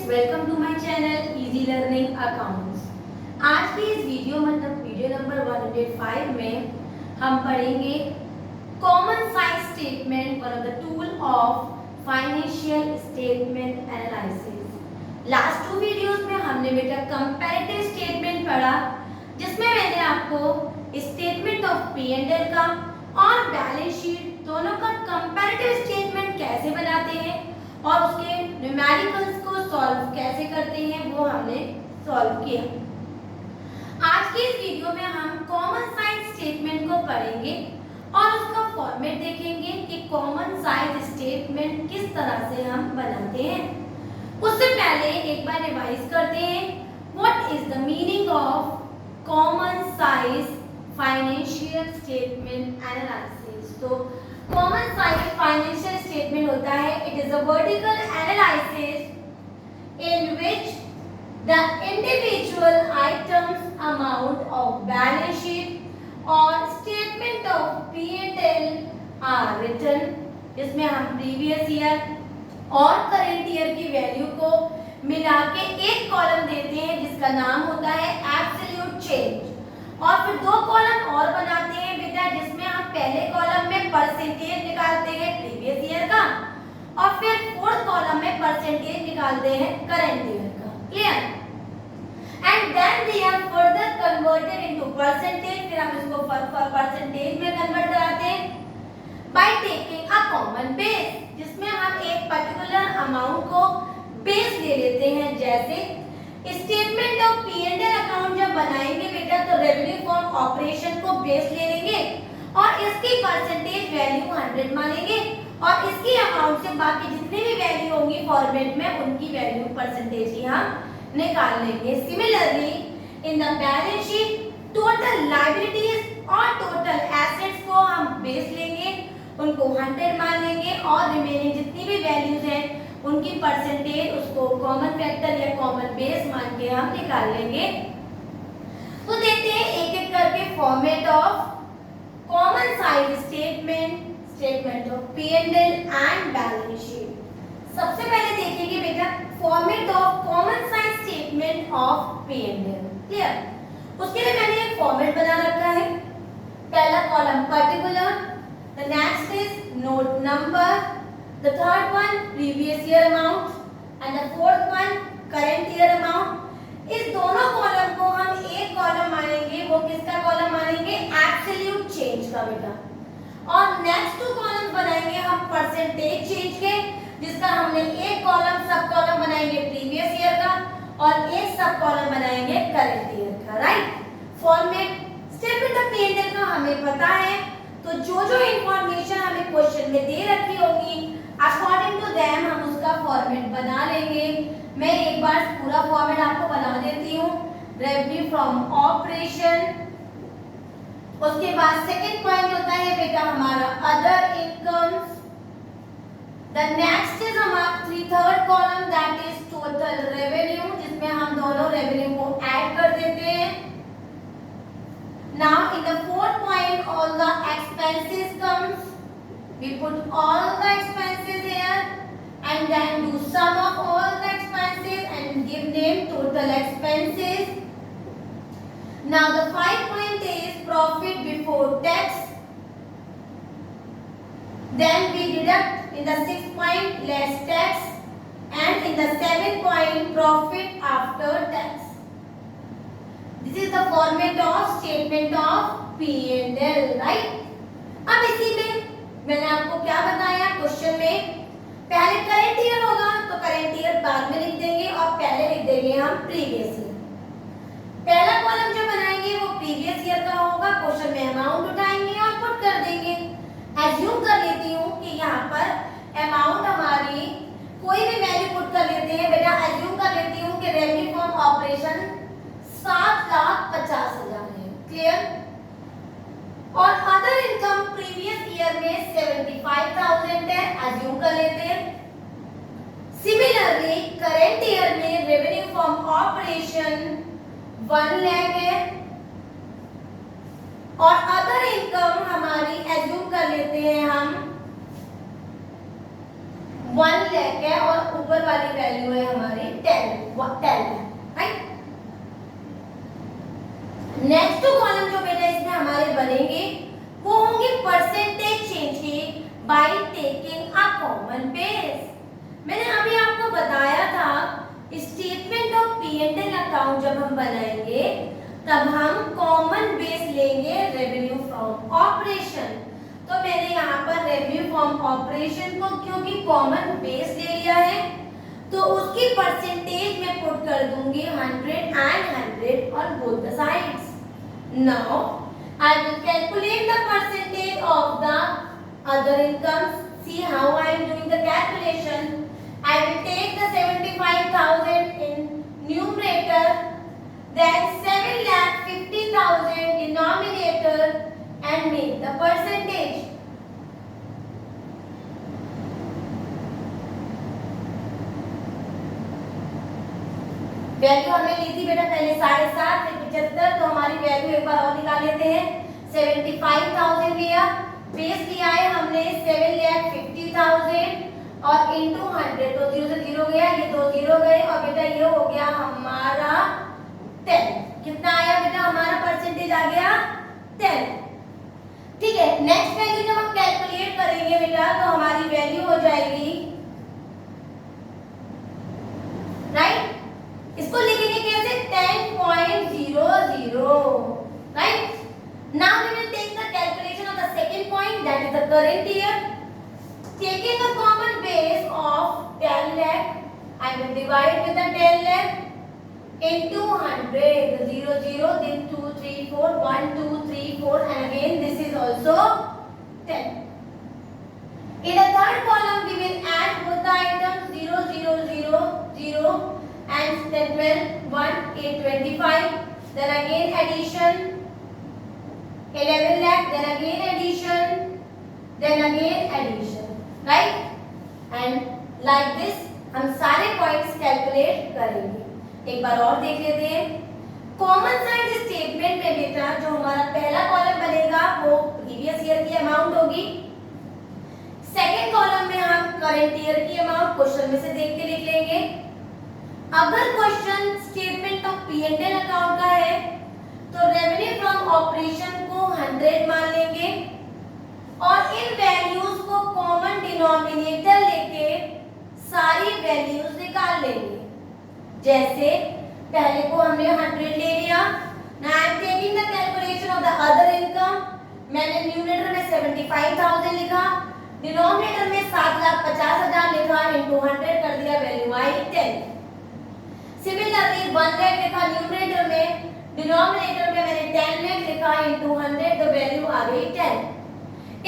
Welcome to my channel easy learning accounts. आज की इस वीडियो नंबर 105 में हम पढ़ेंगे common size statement, one of the tool of financial statement analysis. Last 2 videos में हमने बेटा कंपैरेटिव स्टेटमेंट पढ़ा, जिसमें मैंने आपको statement of P and L का और बैलेंस शीट दोनों का कंपैरेटिव स्टेटमेंट कैसे बनाते हैं और उसके न्यूमेरिकल्स को सॉल्व कैसे करते हैं वो हमने सॉल्व किया। आज की इस वीडियो में हम कॉमन साइज स्टेटमेंट को पढ़ेंगे और उसका फॉर्मेट देखेंगे कि कॉमन साइज स्टेटमेंट किस तरह से हम बनाते हैं। उससे पहले एक बार रिवाइज करते हैं, what is the meaning of common size financial statement analysis. तो कॉमन साइज फाइनेंशियल स्टेटमेंट होता है, it is a vertical analysis in which the individual items amount of balance sheet or statement of P&L are written, जिसमें हम previous year और current year की value को मिला के एक कॉलम देते हैं जिसका नाम होता है एब्सोल्यूट चेंज, और फिर 2 कॉलम और बनाते हैं बेटा, जिसमें हम पहले कॉलम में परसेंटेज निकालते हैं प्रीवियस ईयर का और फिर 4th कॉलम में परसेंटेज निकालते हैं करंट ईयर का। Clear? And then they are further converted into percentage, फिर हम इसको परसेंटेज में कन्वर्ट कराते हैं by taking a common base, जिसमें हम एक पर्टिकुलर अमाउंट को बेस ले लेते हैं। जैसे statement of P and L account जब बनाएंगे बेटा तो रेवेन्यू फ्रॉम ऑपरेशन को बेस ले लेंगे और इसकी परसेंटेज वैल्यू 100 मानेंगे और इसकी अमाउंट से बाकी जितनी भी वैल्यू होंगी फॉर्मेट में उनकी वैल्यू परसेंटेज ही हम निकाल लेंगे। Similarly in the balance sheet total liabilities और टोटल एसेट्स को हम बेस लेंगे, उनको 100 मान लेंगे और रिमेनिंग जितनी भी वैल्यूज हैं उनकी परसेंटेज उसको कॉमन फैक्टर या कॉमन बेस मान के हम निकाल लेंगे। तो देखते हैं एक एक करके format of common size statement, statement of P&L and balance sheet. सबसे पहले देखेंगे बेटा format of common size statement of P&L। Clear? उसके लिए मैंने एक फॉर्मेट बना रखा है। पहला column particular, the next is note number, the third one previous year amount and the fourth one current year amount. इस दोनों कॉलम को हम एक कॉलम मानेंगे, वो किसका कॉलम मानेंगे? एब्सोल्यूट चेंज का बेटा। और नेक्स्ट 2 कॉलम बनाएंगे हम परसेंटेज चेंज के, जिसका हमने एक कॉलम सब कॉलम बनाएंगे प्रीवियस ईयर का और एक सब कॉलम बनाएंगे करंट ईयर का। Right? Format statement of P&L का हमें पता है, तो जो इंफॉर्मेशन हमें क्वेश्चन में दे रखी होगी अकॉर्डिंग टू देम हम उसका फॉर्मेट बना लेंगे। मैं एक बार पूरा फॉर्मेट आपको बना देती हूँ। रेवेन्यू फ्रॉम ऑपरेशन, उसके बाद सेकंड पॉइंट होता है बेटा हमारा other incomes, the next is हमारा third column that is total revenue, जिसमें हम दोनों रेवेन्यू को ऐड कर देते हैं। Now in the fourth point all the expenses comes, we put all the expenses here and then do sum of all the expenses and give them total expenses. Now the 5th point is profit before tax. Then we deduct in the 6th point less tax, and in the 7th point profit after tax. This is the format of statement of P&L, right? अब इसी में मैंने आपको क्या बताया question में, पहले current year होगा तो करंट ईयर बाद में लिख देंगे और पहले लिख देंगे हम प्रीवियस ईयर। पहला कॉलम जो बनाएंगे वो प्रीवियस ईयर का होगा, क्वेश्चन में अमाउंट उठाएंगे और पुट कर देंगे। एज्यूम कर लेती हूँ कि यहाँ पर अमाउंट हमारी कोई भी वैल्यू पुट कर लेते हैं बेटा। एज्यूम कर लेती हूँ कि रेवेन्यू फ्रॉम ऑपरेशन 7,50,000 है। क्लियर? और अदर इनकम प्रीवियस ईयर में 75,000 है, एज्यूम कर लेते हैं। सिमिलरली करंट ईयर में रेवेन्यू फ्रॉम ऑपरेशन 1 लाख है और अदर इनकम हमारी एज्यूम कर लेते हैं हम 1 लाख है और ऊपर वाली वैल्यू है हमारी 10 राइट। नेक्स्ट कॉलम जो बेटा इसमें हमारे बनेंगे वो होंगे परसेंटेज चेंज के bye taking a common base. मैंने अभी आपको बताया था statement of P and L account जब हम बनाएंगे तब हम कॉमन बेस लेंगे रेवेन्यू फ्रॉम ऑपरेशन। तो मैंने यहाँ पर रेवेन्यू फ्रॉम ऑपरेशन को क्योंकि कॉमन बेस ले लिया है तो उसकी परसेंटेज में पुट कर दूंगी 100 and 100 on both the sides। Now I will calculate the percentage of the other incomes। See how I am doing the calculation। I will take the 75,000 in numerator, then 7,50,000 denominator and make the percentage। Value हमने ली थी बेटा पहले 7.5 फिर 75, तो हमारी value एक बार और निकाल लेते हैं। 75,000 लिया, बेस लिया है हमने 7,50,000 और इनटू 100, तो 0 से 0 गया, ये 2 0 गए और बेटा ये हो गया हमारा 10। कितना आया बेटा हमारा परसेंटेज आ गया 10। ठीक है, नेक्स्ट वैल्यू जब हम कैलकुलेट करेंगे बेटा तो हमारी वैल्यू हो जाएगी राइट। इसको लिखेंगे कैसे 10.00 right. Now we will take the calculation of the second point that is the current year. Taking a common base of 10 lakh, I will divide with the 10 lakh into 100, 0 0, then 2 3 4, 1 2 3 4 and again this is also 10। In the third column we will add both the items 0 0 0 0 and then 12 1 8 25, then again addition 11 lakh, then again addition, then again addition, right? And like this हम सारे points calculate करेंगे। एक बार और देख लेते हैं। Common side statement में बेटा जो हमारा पहला कॉलम बनेगा वो प्रीवियस ईयर की अमाउंट होगी। सेकंड कॉलम में हम करंट ईयर की अमाउंट क्वेश्चन में से देख के लिख लेंगे। अगर question statement of P and L account का है तो रेवेन्यू फ्रॉम ऑपरेशन को 100 मान लेंगे और इन वैल्यूज को कॉमन डिनोमिनेटर लेके सारी वैल्यूज निकाल लेंगे। जैसे पहले को हमने 100 ले लिया। Now I am taking the calculation of the other income. मैंने न्यूमरेटर में 75,000 लिखा, डिनोमिनेटर में 7,50,000 लिखा, इनटू 100 कर दिया, वैल्यू आई 10। सिमिलरली 1 लाख लिखा न्यूमरेटर में, डिनोमिनेटर में मैंने 10 लाख लिखा, इनटू 100 तो वैल्यू आ गई 10।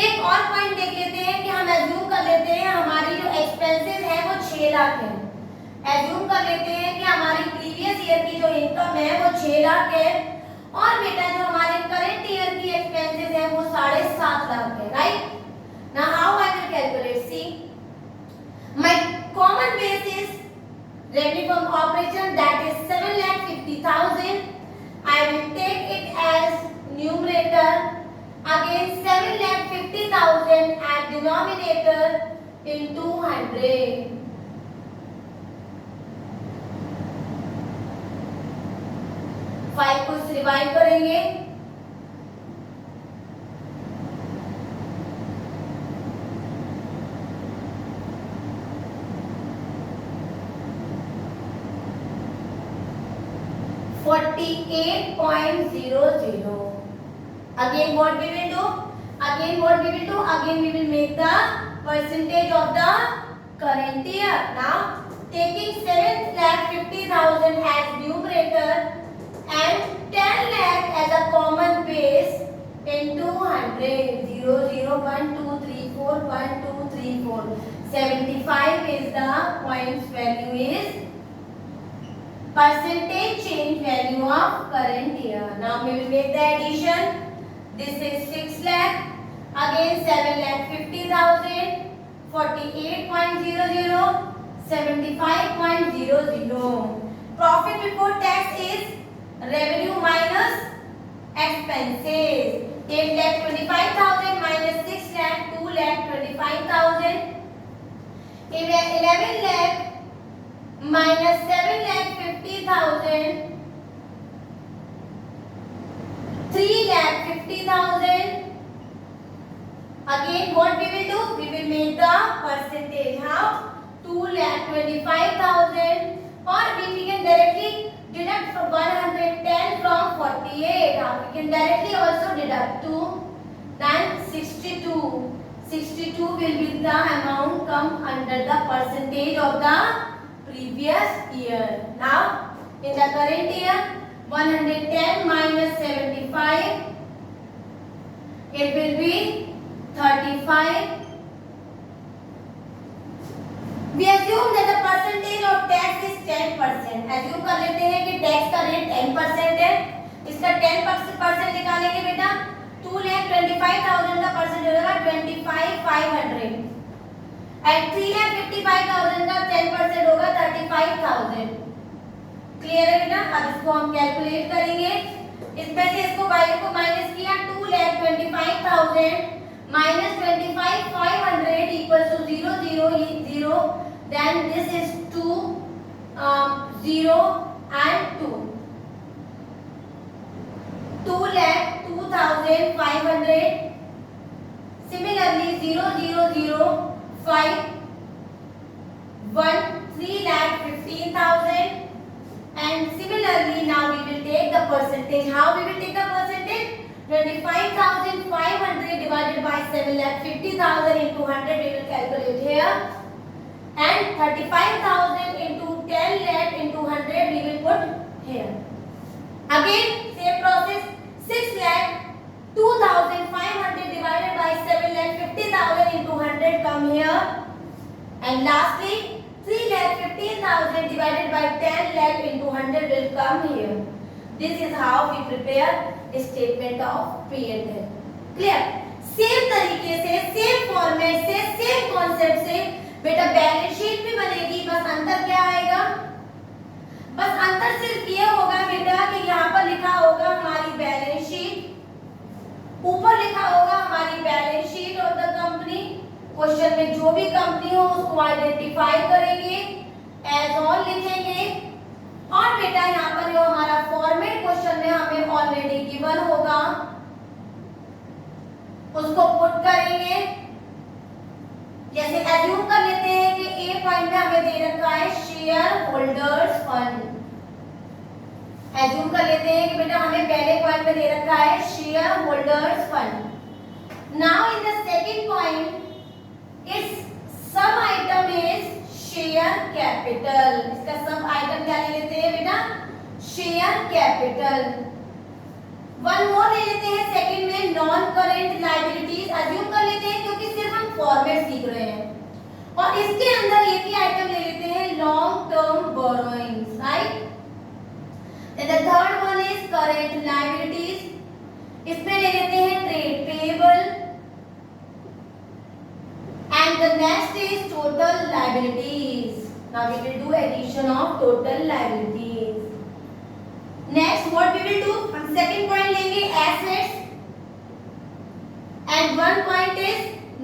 एक और पॉइंट देख लेते हैं कि हम एज्यूम कर लेते हैं हमारी जो एक्सपेंसेस है वो 6 लाख है। एज्यूम कर लेते हैं कि हमारी प्रीवियस ईयर की जो इनकम है वो 6 लाख है और बेटा जो हमारे करंट ईयर की एक्सपेंसेस है वो 7.5 लाख है, right. Now how I will calculate, see my common base is revenue from operation, that is 7,50,000। I will take it as numerator, again 7,50,000 at denominator into 100। Five को रिवाइड करेंगे। $48.00। Again what we will do? Again we will make the percentage of the current year. Now taking 7,50,000 as numerator and 10 lakh as a common base into 100, 0 0 1 2 3 4 1 2 3 4, 75 is the points value is percentage change value of current year। Now we will make the addition. This is 6 lakh, again 7,50,000, 48.00, 75.00। Profit before tax is revenue minus expenses। 8,25,000 minus 6 lakh, 2,25,000। 11 lakh minus 7,50,000, 3,50,000. Again, what we will do? We will make the percentage. How? 2,25,000. Or we can directly deduct from 110 from 48. We can directly also deduct 2. Then 62. 62 will be the amount come under the percentage of the previous year. Now, in the current year, 110 minus 75, it will be 35. We assume that the percentage of tax is 10%. Assume कर लेते हैं कि tax का rate 10% है. इसका 10% निकालेंगे बेटा. 2,25,000 का परसेंट हो जाएगा 25,500 and 3,55,000 का 10% होगा 35,000. क्लियर है बेटा? अब इसको हम कैलकुलेट करेंगे. इसमें से इसको वैल्यू को माइनस किया. 2,25,000 minus 25,500 equals to 0 0 0. Then this is 2 0 and 2. 2,02,500. Similarly 0 0 0 5 1 3,15,000. And similarly now we will take the percentage. How we will take the percentage? 25,500 divided by 7,50,000 into 100 we will calculate here. And 35,000 into 10 lakh into 100 we will put here. Again same process. 6,02,500 divided by 7,50,000 into 100 come here. And lastly 3,15,000 divided by 10 lakh into 100 will come here. This is how we prepare a statement of P&L. Clear? Same तरीके से, same format से, same concept से बेटा balance sheet भी बनेगी. बस अंतर क्या आएगा? बस अंतर सिर्फ ये होगा बेटा कि यहाँ पर लिखा होगा हमारी बैलेंस शीट, ऊपर लिखा होगा हमारी balance sheet of the company. Question में जो भी कंपनी हो उसको आइडेंटिफाई करेंगे, एज ऑन लिखेंगे. और बेटा यहाँ पर जो हमारा फॉर्मेट क्वेश्चन में हमें ऑलरेडी गिवन होगा उसको पुट करेंगे. जैसे एज्यूम कर लेते हैं कि ए पॉइंट में हमें दे रखा है शेयर होल्डर्स फंड. एज्यूम कर लेते हैं कि बेटा हमें पहले पॉइंट में दे रखा है share holders fund. Now in the second point it's सब आइटम इज शेयर कैपिटल. इसका सब आइटम क्या ले लेते हैं बेटा? Share capital. वन मोर ले लेते हैं सेकंड में नॉन करेंट लायबिलिटीज. एज्यूम कर लेते हैं क्योंकि सिर्फ हम फॉर्मेट सीख रहे हैं. और इसके अंदर एक ही आइटम ले लेते हैं long term borrowings. Right? Then the third one is current liabilities. इसमें ले लेते हैं trade payable. And the next is total liabilities. Now we will do addition of total liabilities. Next, what we will do? हम second point लेंगे assets. And one point is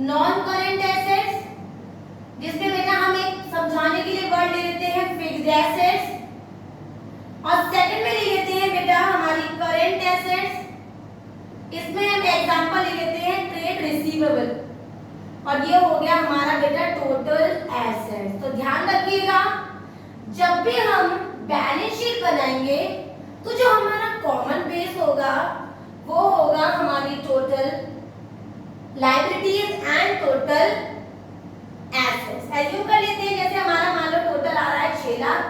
non-current assets. जिसमें बेटा हम एक समझाने के लिए वर्ड ले लेते हैं fixed assets. और second में ले लेते हैं बेटा हमारी current assets. इसमें हम एग्जाम्पल ले लेते हैं trade receivable. और ये हो गया हमारा बेटा टोटल एसेट्स. तो ध्यान रखिएगा जब भी हम बैलेंस शीट बनाएंगे तो जो हमारा कॉमन बेस होगा वो होगा हमारी total liabilities and total assets. Assume कर लेते हैं जैसे हमारा मान लो टोटल आ रहा है 6 लाख.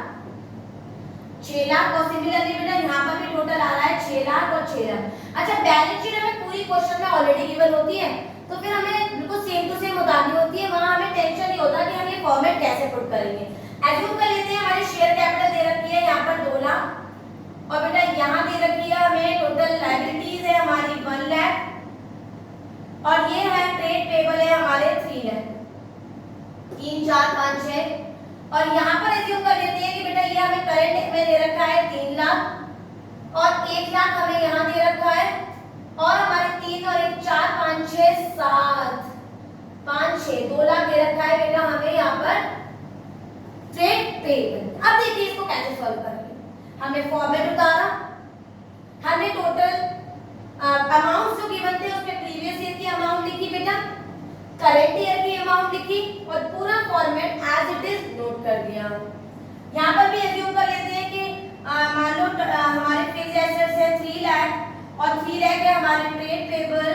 6 लाख और सिमिलरली बेटा यहाँ पर भी टोटल आ रहा है 6 लाख और 6 लाख. अच्छा बैलेंस शीट हमें पूरी क्वेश्चन में ऑलरेडी गिवन होती है तो फिर हमें बिल्कुल सेम टू सेम उतारनी होती है. वहां हमें टेंशन नहीं होता कि हम ये फॉर्मेट कैसे पुट करेंगे. एज्यूम कर लेते हैं हमारी शेयर कैपिटल दे रखी है यहाँ पर 2 लाख और बेटा यहाँ दे रखी है हमें टोटल लायबिलिटीज है हमारी 1 लाख और ये है ट्रेड पेएबल है हमारे 3 लाख. 3 4 5 6 और यहाँ पर एज्यूम कर लेते हैं कि बेटा ये हमें करंट में दे रखा है 3 लाख और 1 लाख हमें यहाँ दे रखा है और हमारे 3 और 1 4 5 6 7 5 6 2 लाख दे रखा है बेटा हमें यहाँ पर ट्रेड पेबल। अब देखिए इसको कैसे सॉल्व करेंगे। हमने फॉर्मेट उतारा, हमने टोटल अमाउंट जो गिवन थे उसमें प्रीवियस ईयर की अमाउंट लिखी बेटा, करंट ईयर की अमाउंट लिखी और पूरा format as it is note कर दिया। यहाँ पर भी एज्यूम कर लेते हैं कि मान लो हमारे फिक्स्ड एसेट्स है 3 लाख और 3 लाख है हमारे ट्रेड पेबल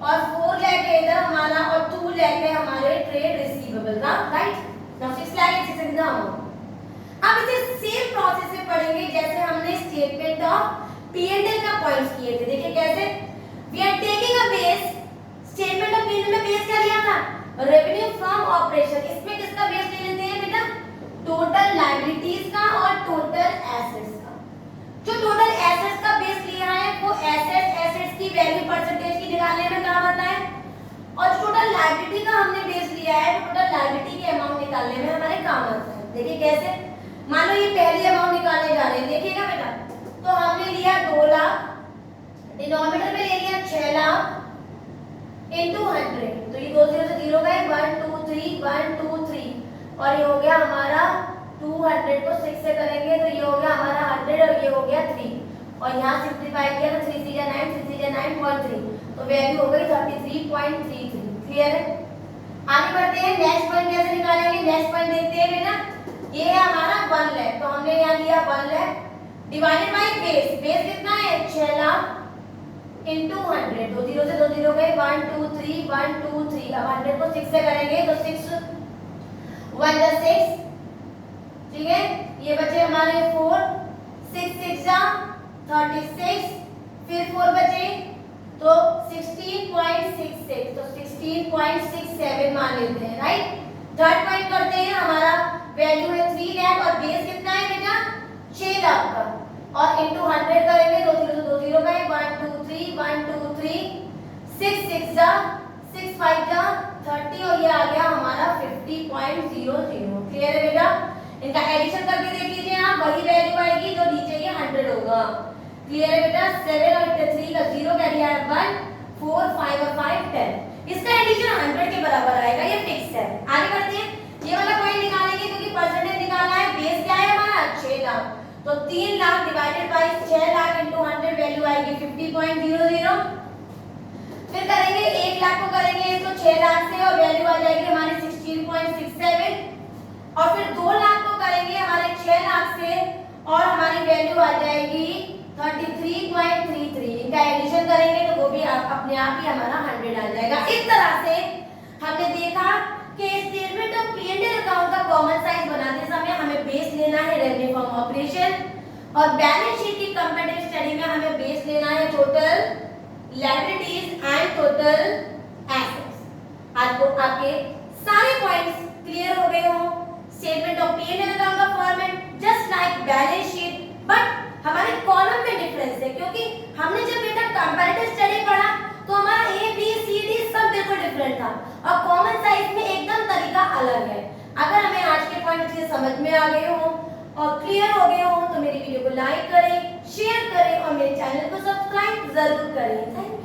और 4 लाख है इधर हमारा और 2 लाख है हमारे ट्रेड रिसीवेबल ना, right. Now 6 lakh is exam. अब इसे सेम प्रोसेस से पढ़ेंगे जैसे हमने स्टेटमेंट ऑफ P&L का पॉइंट्स किए थे। देखिए कैसे, we are taking a base, statement of P&L में बेस क्या लिया था, रेवेन्यू फ्रॉम ऑपरेशन। इसमें किसका बेस ले लेते हैं बेटा, टोटल लायबिलिटीज का और टोटल एसेट्स का। जो टोटल एसेट्स का बेस लिया है वो एसेट्स की वैल्यू परसेंटेज की निकालने में काम आता है और टोटल लायबिलिटी का हमने बेस लिया है तो टोटल लायबिलिटी की अमाउंट निकालने में हमारे काम आता है। देखिए कैसे, मान लो ये पहली अमाउंट निकालने जा रहे हैं, देखिएगा बेटा, तो हमने लिया 2 लाख, डिनोमिनेटर में ले लिया 6 लाख इनटू 100, तो ये 2 0 से 0 गए 1 2 3 1 2 3 और ये हो गया हमारा 200 को 6 से करेंगे तो ये हो गया हमारा 100 और ये हो गया 3 और यहाँ सिंपलीफाई किया तो 3 3 9 3 3 9.3 तो वैल्यू हो गई 33.33। क्लियर है। आगे बढ़ते हैं, नेक्स्ट पॉइंट कैसे निकालेंगे। नेक्स्ट पॉइंट देखते हैं बेटा, ये है हमारा 1 लाख, तो हमने यहाँ लिया 1 lakh divided by base. Base कितना है 6 लाख इनटू 100, 2 0 से 2 0 गए 1 2 3 1 2 3। अब 100 को 6 से करेंगे तो 6 1 जा 6, ठीक है, ये बचे हमारे 4 6 6 जा 36, फिर 4 बचे तो 16.66, तो 16.67 मान लेते हैं, राइट। थर्ड पॉइंट करते हैं, हमारा वैल्यू है 3 लाख और बेस कितना है बेटा 6 लाख का और इनटू 100 करेंगे 2 0 से 2 0 गए 1 2 3 1 2 3 6 6 जा 6 5 जा 30 और ये आ गया हमारा 50.00। क्लियर है बेटा। इनका एडिशन करके देख लीजिए आप, वही वैल्यू आएगी जो नीचे ये 100 होगा। क्लियर है बेटा। 7 और 3 का 0 क्या दिया है 1 4 5 और 5 10। इसका एडिशन 100 के बराबर आएगा, ये फिक्स है। आगे बढ़ते हैं, ये वाला पॉइंट निकालेंगे क्योंकि परसेंटेज निकालना है। बेस क्या है हमारा 6 लाख, तो 3 lakh divided by 6 lakh into 100 value आएगी 50.00। फिर करेंगे 1 लाख को करेंगे इसको 6 लाख से और वैल्यू आ जाएगी हमारी 16.67 और फिर 2 लाख को करेंगे हमारे 6 लाख से और हमारी वैल्यू आ जाएगी 33.33। इनका एडिशन करेंगे तो वो भी अपने आप ही हमारा 100 आ जाएगा। इस तरह से हमने देखा कि स्टेटमेंट ऑफ P&L अकाउंट का कॉमन साइज बनाते समय हमें बेस लेना है रेवेन्यू फ्रॉम ऑपरेशन और बैलेंस शीट की कंपैरेटिव स्टडी में हमें बेस लेना है total liabilities and total assets. आपको आपके सारे पॉइंट्स क्लियर हो गए हो। स्टेटमेंट ऑफ P&L अकाउंट का format just like balance sheet, but हमारे कॉलम में डिफरेंस है क्योंकि हमने जब बेटा कंपैरेटिव स्टडी पढ़ा तो हमारा A B C D सब बिल्कुल डिफरेंट था और कॉमन साइज में एकदम तरीका अलग है। अगर हमें आज के पॉइंट अच्छे समझ में आ गए हो और क्लियर हो गए हो तो मेरी वीडियो को लाइक करें, शेयर करें और मेरे चैनल को सब्सक्राइब जरूर करें। Thank you.